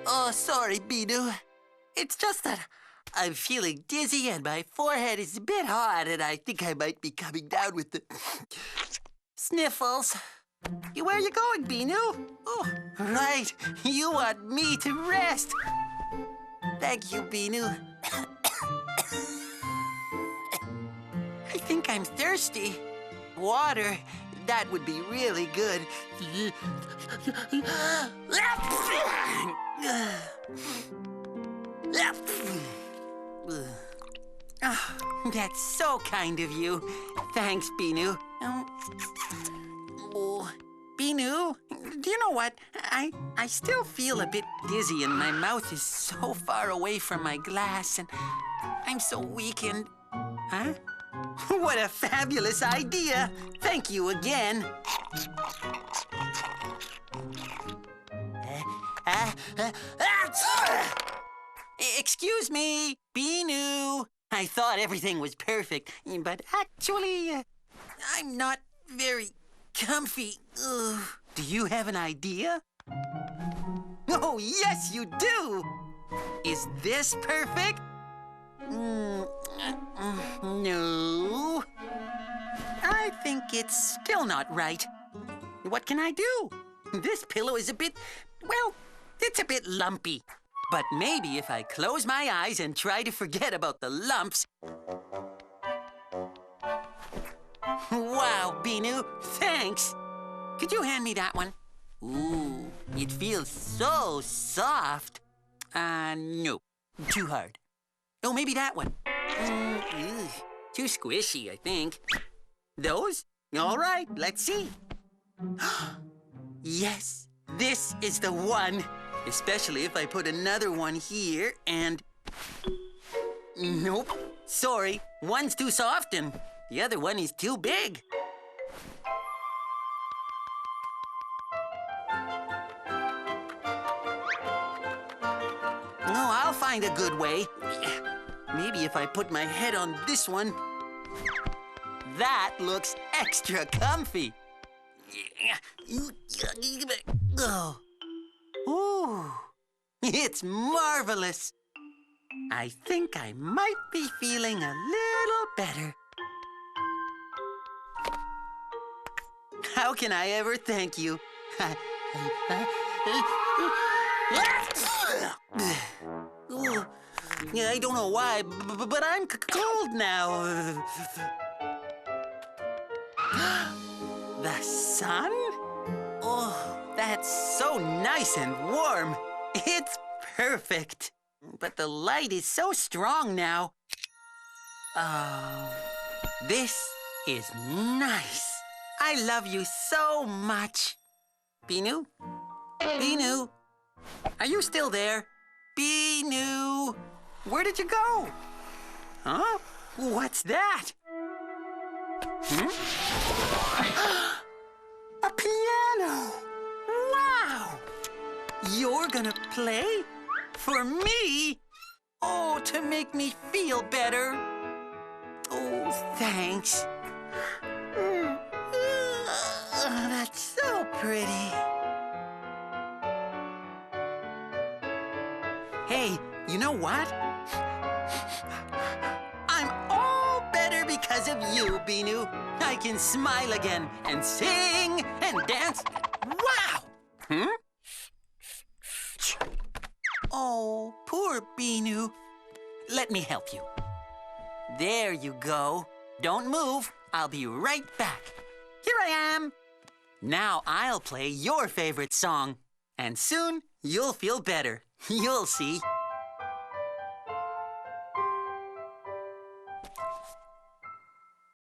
Oh, sorry, Binoo. It's just that I'm feeling dizzy and my forehead is a bit hot and I think I might be coming down with the sniffles. Where are you going, Binoo? Oh, right. You want me to rest. Thank you, Binoo. I think I'm thirsty. Water, that would be really good. Oh, that's so kind of you. Thanks, Binoo. Oh, Binoo, do you know what? I still feel a bit dizzy and my mouth is so far away from my glass and I'm so weak and... Huh? What a fabulous idea! Thank you again. Excuse me, Binoo. I thought everything was perfect, but actually, I'm not very comfy. Ugh. Do you have an idea? Oh, yes, you do! Is this perfect? No. I think it's still not right. What can I do? This pillow is a bit, well, it's a bit lumpy. But maybe if I close my eyes and try to forget about the lumps... Wow, Binoo, thanks. Could you hand me that one? Ooh, it feels so soft. No, too hard. Oh, maybe that one. Too squishy, I think. Those? All right, let's see. Yes, this is the one. Especially if I put another one here and... Nope, sorry. One's too soft and the other one is too big. No, I'll find a good way. Maybe if I put my head on this one. That looks extra comfy. Oh. Ooh, it's marvelous. I think I might be feeling a little better. How can I ever thank you? I don't know why, but I'm cold now. The sun? Oh, that's so nice and warm. It's perfect. But the light is so strong now. Oh, this is nice. I love you so much. Binoo? Binoo? Are you still there? Binoo? Where did you go? Huh? What's that? A piano! Wow! You're gonna play? For me? Oh, to make me feel better. Oh, thanks. That's so pretty. Hey, you know what? I'm all better because of you, Binoo. I can smile again and sing and dance. Wow! Oh, poor Binoo. Let me help you. There you go. Don't move. I'll be right back. Here I am. Now I'll play your favorite song. And soon you'll feel better. You'll see.